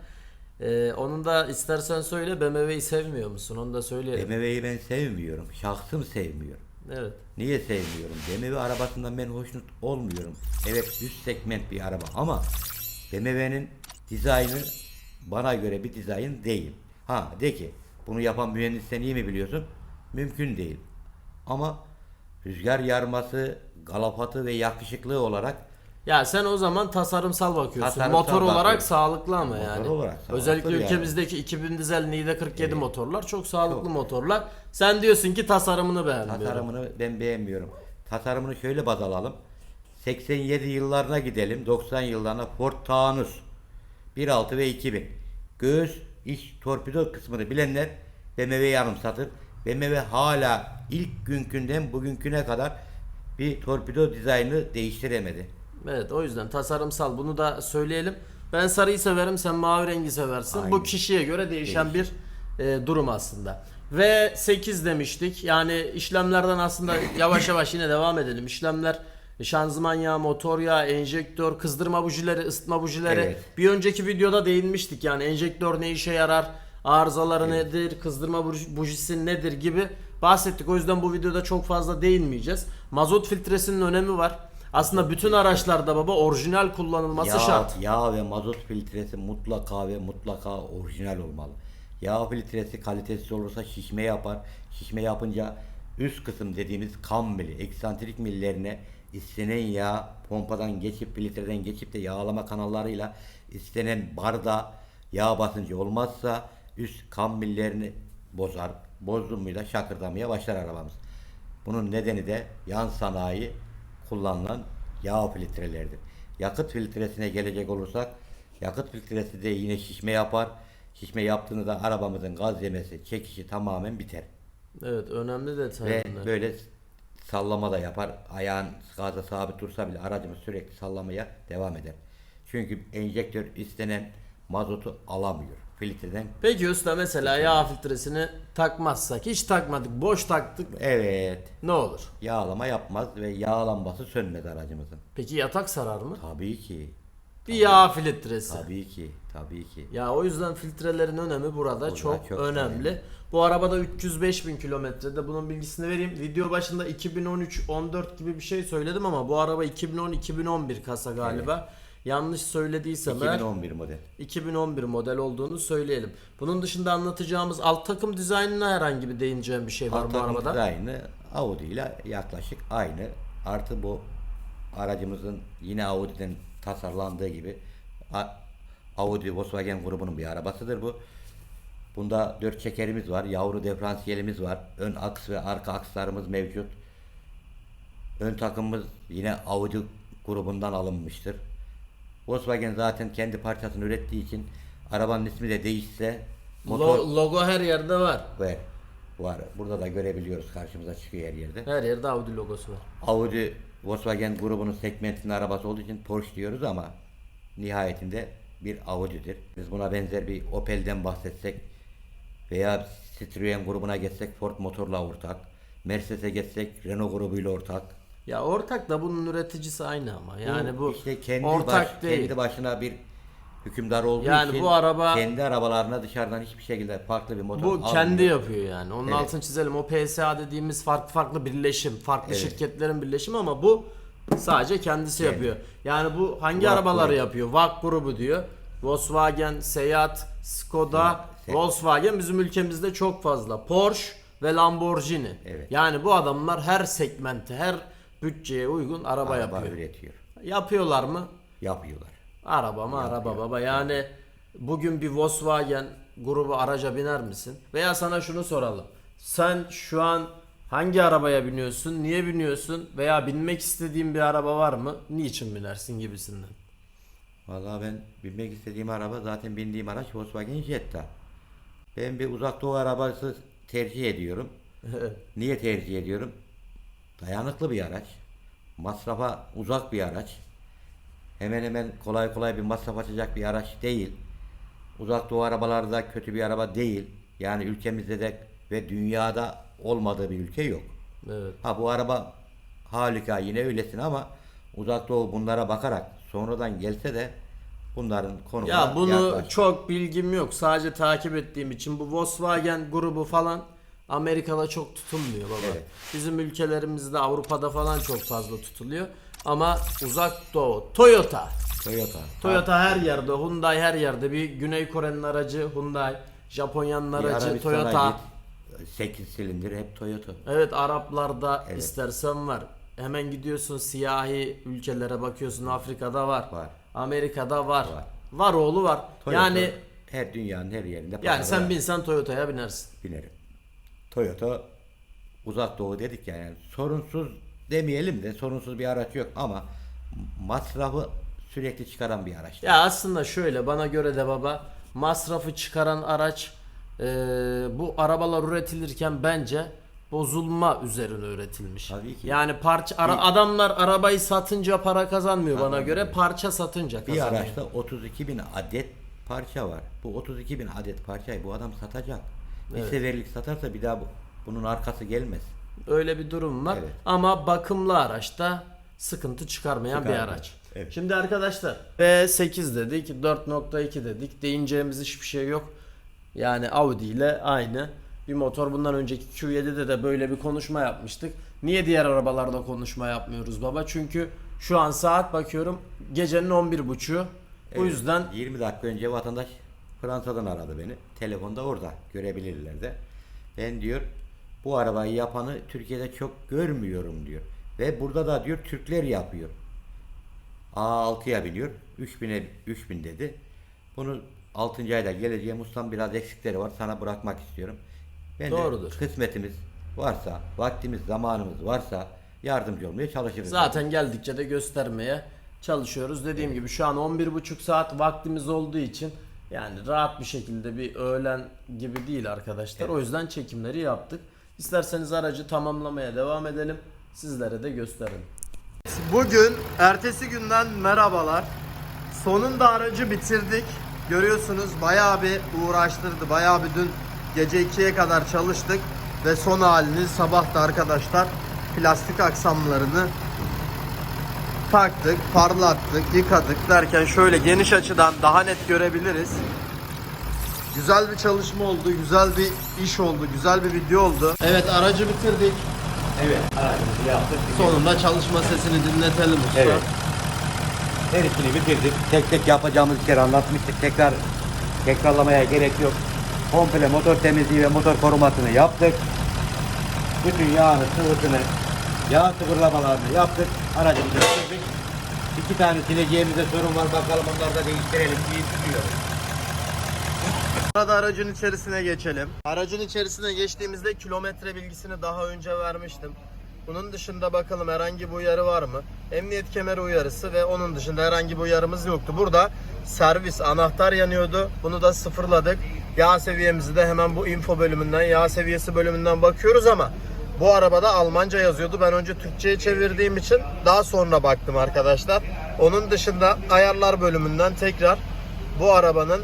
Onun da istersen söyle, BMW'yi sevmiyor musun? Onu da söyleyelim. BMW'yi ben sevmiyorum. Şahsım sevmiyorum. Evet. Niye sevmiyorum? BMW arabasından ben hoşnut olmuyorum. Evet, üst segment bir araba ama BMW'nin dizaynı bana göre bir dizayn değil. Ha de ki bunu yapan mühendisten iyi mi biliyorsun? Mümkün değil. Ama rüzgar yarması, galafatı ve yakışıklığı olarak Ya sen o zaman tasarımsal bakıyorsun. Tasarımsal Motor olarak bakıyorum. sağlıklı ama Motor yani. olarak sağlıklı Özellikle yani. ülkemizdeki 2000 dizel Nide 47 motorlar çok sağlıklı Çok. motorlar. Sen diyorsun ki tasarımını beğenmiyorum. tasarımını ben beğenmiyorum. Tasarımını şöyle baz alalım. 87 yıllarına gidelim. 90 yıllarına Ford Taunus 1.6 ve 2000. Göğüs iç torpido kısmını bilenler BMW'yi anımsatır. BMW hala ilk günkünden bugünküne kadar bir torpido dizaynı değiştiremedi. Evet, o yüzden tasarımsal, bunu da söyleyelim. Ben sarıyı severim, sen mavi rengi seversin. Aynen. Bu kişiye göre değişen bir durum aslında. Ve 8 demiştik. Yani işlemlerden aslında yavaş yavaş yine devam edelim. İşlemler Şanzıman yağı, motor yağı, enjektör, kızdırma bujileri, ısıtma bujileri. Evet. Bir önceki videoda değinmiştik yani enjektör ne işe yarar, arızaları nedir, kızdırma bujisi nedir gibi bahsettik. O yüzden bu videoda çok fazla değinmeyeceğiz. Mazot filtresinin önemi var. Aslında bütün araçlarda baba orijinal kullanılması şart. Yağ ve mazot filtresi mutlaka ve mutlaka orijinal olmalı. Yağ filtresi kalitesiz olursa şişme yapar. Şişme yapınca üst kısım dediğimiz kam mili, eksantrik millerine istenen yağ pompadan geçip filtreden geçip de yağlama kanallarıyla istenen barda yağ basıncı olmazsa üst kam millerini bozar. Bozdu muyla şakırdamaya başlar arabamız. Bunun nedeni de yan sanayi kullanılan yağ filtrelerdir. Yakıt filtresine gelecek olursak yakıt filtresi de yine şişme yapar. Şişme yaptığında da arabamızın gaz yemesi, çekişi tamamen biter. Evet, önemli detay Ve bunlar. böyle sallama da yapar. Ayağın gaza sabit dursa bile aracımız sürekli sallamaya devam eder. Çünkü enjektör istenen mazotu alamıyor. Filtreden Peki usta mesela yağ filtresini takmazsak, hiç takmadık, boş taktık, evet ne olur? yağlama yapmaz ve yağ lambası sönmez aracımızın. Peki yatak sarar mı? Tabii ki. Bir yağ filtresi. Tabii ki. Tabii ki. Ya o yüzden filtrelerin önemi burada çok önemli. önemli. Bu arabada 305 bin kilometrede, bunun bilgisini vereyim. Video başında 2013-14 gibi bir şey söyledim ama bu araba 2010-2011 kasa galiba. Yanlış söylediysem eğer 2011 model. 2011 model olduğunu söyleyelim. Bunun dışında anlatacağımız alt takım dizaynına herhangi bir değineceğim bir şey var Alt bu takım arabada. dizaynı Audi ile yaklaşık aynı. Artı bu aracımızın yine Audi'den tasarlandığı gibi Audi Volkswagen grubunun bir arabasıdır bu. Bunda 4 çekerimiz var. Yavru diferansiyelimiz var. Ön aks ve arka akslarımız mevcut. Ön takımımız yine Audi grubundan alınmıştır. Volkswagen zaten kendi parçasını ürettiği için arabanın ismi de değişse motor Logo her yerde var. var. Burada da görebiliyoruz, karşımıza çıkıyor her yerde. Her yerde Audi logosu var. Audi Volkswagen grubunun segmentinin arabası olduğu için Porsche diyoruz ama nihayetinde bir Audi'dir. Biz buna benzer bir Opel'den bahsetsek veya Citroen grubuna geçsek Ford motorla ortak. Mercedes'e geçsek Renault grubuyla ortak. Ya ortak da bunun üreticisi aynı ama. Yani bu işte kendi ortak değil. kendi başına bir hükümdar olduğu Yani için bu araba- kendi arabalarına dışarıdan hiçbir şekilde farklı bir motor Bu almıyor. kendi yapıyor yani. Onun Evet. altını çizelim. O PSA dediğimiz farklı birleşim, farklı Evet. şirketlerin birleşimi ama bu sadece kendisi Evet. yapıyor. Yani bu hangi VAG arabaları grubu. yapıyor? VAG grubu diyor. Volkswagen, Seat, Skoda, Evet. Volkswagen bizim ülkemizde çok fazla. Porsche ve Lamborghini. Evet. Yani bu adamlar her segmente, her bütçeye uygun araba Araba yapıyor. üretiyor. Yapıyorlar mı? Yapıyorlar. Araba baba. Yani bugün bir Volkswagen grubu araca biner misin? Veya sana şunu soralım. Sen şu an hangi arabaya biniyorsun? Niye biniyorsun? Veya binmek istediğin bir araba var mı? Niçin binersin gibisinden. Vallahi ben binmek istediğim araba, zaten bindiğim araç Volkswagen Jetta. Ben bir uzak doğu arabası tercih ediyorum. Niye tercih ediyorum? Dayanıklı bir araç. Masrafa uzak bir araç. Hemen hemen kolay kolay bir masraf açacak bir araç değil. Uzak doğu arabaları da kötü bir araba değil. Yani ülkemizde de ve dünyada olmadığı bir ülke yok. Evet. Ha, bu araba harika, yine öylesin ama uzak doğu bunlara bakarak sonradan gelse de bunların konumuna Ya bunu yaklaşıyor. çok bilgim yok. Sadece takip ettiğim için bu Volkswagen grubu falan Amerika'da çok tutulmuyor baba. Evet. Bizim ülkelerimizde, Avrupa'da falan çok fazla tutuluyor. Ama uzak doğu Toyota her yerde, Hyundai her yerde. Bir Güney Kore'nin aracı Hyundai, Japonya'nın Bir aracı Arabistan'a Toyota. git, 8 silindir hep Toyota. Evet, Araplarda Evet. istersen var. Hemen gidiyorsun siyahi ülkelere bakıyorsun, Afrika'da var. Var. Amerika'da var. Var. Var oğlu var. Toyota Yani her dünyanın her yerinde yani sen pazarı binsen Toyota'ya binersin. binerim. Toyota uzak doğu dedik yani sorunsuz demeyelim de, sorunsuz bir araç yok ama masrafı sürekli çıkaran bir araç. Ya aslında şöyle, bana göre de baba, masrafı çıkaran araç bu arabalar üretilirken bence bozulma üzerine üretilmiş. Tabii ki. Yani adamlar arabayı satınca para kazanmıyor bana göre, parça satınca Bir kazanıyor. araçta 32.000 adet parça var. Bu 32.000 adet parçayı bu adam satacak. Bir seferlik satarsa bir daha bunun arkası gelmez. Öyle bir durum var. Evet. Ama bakımlı araçta sıkıntı çıkarmayan bir Çıkarmıyor. araç. Evet. Şimdi arkadaşlar V8 dedik, 4.2 dedik. Değineceğimiz hiçbir şey yok. Yani Audi ile aynı bir motor. Bundan önceki Q7'de de böyle bir konuşma yapmıştık. Niye diğer arabalarda konuşma yapmıyoruz baba? Çünkü şu an saat bakıyorum gecenin 11.30'u. Bu yüzden 20 dakika önce vatandaş Fransa'dan aradı beni. Telefonda orada, görebilirler de. Ben diyor bu arabayı yapanı Türkiye'de çok görmüyorum diyor. Ve burada da diyor Türkler yapıyor. A6'ya biniyor. 3000 dedi. Bunu 6. ayda geleceğim ustam, biraz eksikleri var, sana bırakmak istiyorum. Ben Doğrudur. de kısmetimiz varsa, vaktimiz, zamanımız varsa yardımcı olmaya çalışırız. zaten geldikçe de göstermeye çalışıyoruz. Dediğim gibi şu an 11.30 saat vaktimiz olduğu için yani rahat bir şekilde bir öğlen gibi değil arkadaşlar. O yüzden çekimleri yaptık. İsterseniz aracı tamamlamaya devam edelim. Sizlere de gösterelim. Bugün ertesi günden merhabalar. Sonunda aracı bitirdik. Görüyorsunuz bayağı bir uğraştırdı. Bayağı bir dün gece 2'ye kadar çalıştık. Ve son halini sabah da arkadaşlar plastik aksamlarını taktık, parlattık, yıkadık derken şöyle geniş açıdan daha net görebiliriz. Güzel bir çalışma oldu, güzel bir iş oldu, güzel bir video oldu. Evet, aracı bitirdik. Evet, aracımızı yaptık. Sonunda çalışma sesini dinletelim usta. Evet. Her ikini bitirdik. Tek tek yapacağımız kere anlatmıştık. Tekrarlamaya gerek yok. Komple motor temizliği ve motor korumasını yaptık. Bütün yağını, sıvısını, yağ sıvırlamalarını yaptık. Aracımızı bitirdik. 2 tane sileceğimizde sorun var. Bakalım onları da değiştirelim diye düşünüyoruz. Burada aracın içerisine geçelim. Aracın içerisine geçtiğimizde kilometre bilgisini daha önce vermiştim. Bunun dışında bakalım herhangi bir uyarı var mı? Emniyet kemeri uyarısı ve onun dışında herhangi bir uyarımız yoktu. Burada servis anahtar yanıyordu. Bunu da sıfırladık. Yağ seviyemizi de hemen bu info bölümünden, yağ seviyesi bölümünden bakıyoruz ama bu arabada Almanca yazıyordu. Ben önce Türkçe'ye çevirdiğim için daha sonra baktım arkadaşlar. Onun dışında ayarlar bölümünden tekrar bu arabanın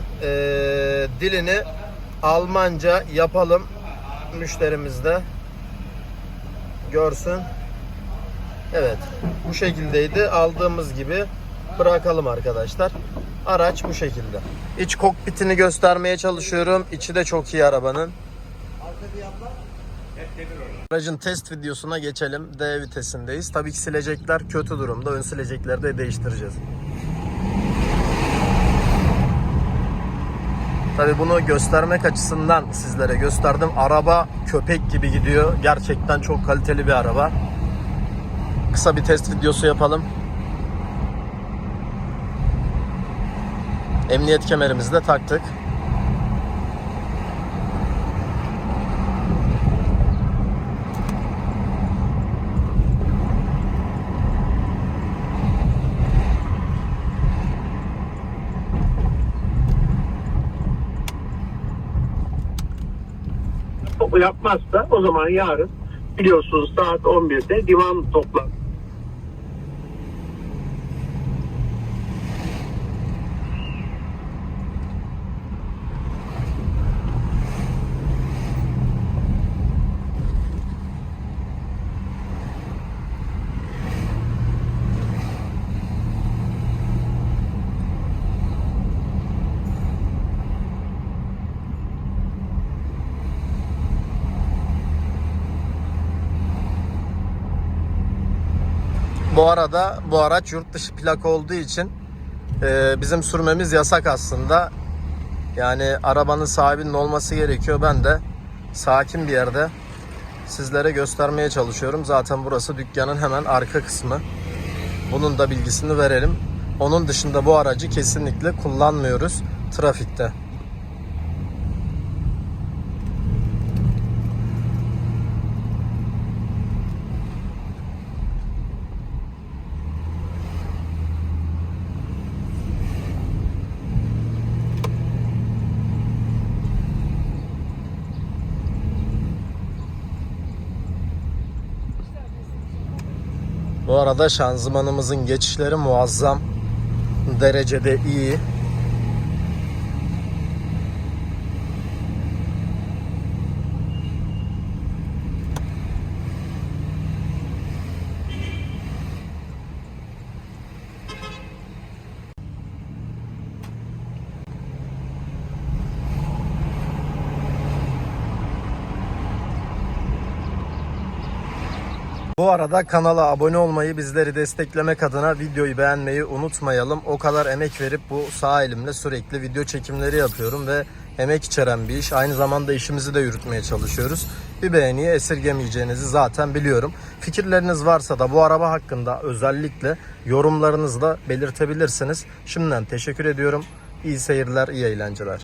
dilini Almanca yapalım. Müşterimiz de görsün. Evet, bu şekildeydi. Aldığımız gibi bırakalım arkadaşlar. Araç bu şekilde. İç kokpitini göstermeye çalışıyorum. İçi de çok iyi arabanın. Aracın test videosuna geçelim. D vitesindeyiz. Tabii ki silecekler kötü durumda. Ön silecekleri de değiştireceğiz. Tabii bunu göstermek açısından sizlere gösterdim. Araba köpek gibi gidiyor. Gerçekten çok kaliteli bir araba. Kısa bir test videosu yapalım. Emniyet kemerimizi de taktık. Yapmazsa o zaman yarın biliyorsunuz saat 11'de divan toplantısı. Bu arada bu araç yurt dışı plaka olduğu için bizim sürmemiz yasak aslında. Yani arabanın sahibinin olması gerekiyor. Ben de sakin bir yerde sizlere göstermeye çalışıyorum. Zaten burası dükkanın hemen arka kısmı. Bunun da bilgisini verelim. Onun dışında bu aracı kesinlikle kullanmıyoruz trafikte. Bu arada şanzımanımızın geçişleri muazzam derecede iyi. Bu arada kanala abone olmayı, bizleri desteklemek adına videoyu beğenmeyi unutmayalım. O kadar emek verip bu sağ elimle sürekli video çekimleri yapıyorum ve emek içeren bir iş. Aynı zamanda işimizi de yürütmeye çalışıyoruz. Bir beğeniyi esirgemeyeceğinizi zaten biliyorum. Fikirleriniz varsa da bu araba hakkında özellikle yorumlarınızla belirtebilirsiniz. Şimdiden teşekkür ediyorum. İyi seyirler, iyi eğlenceler.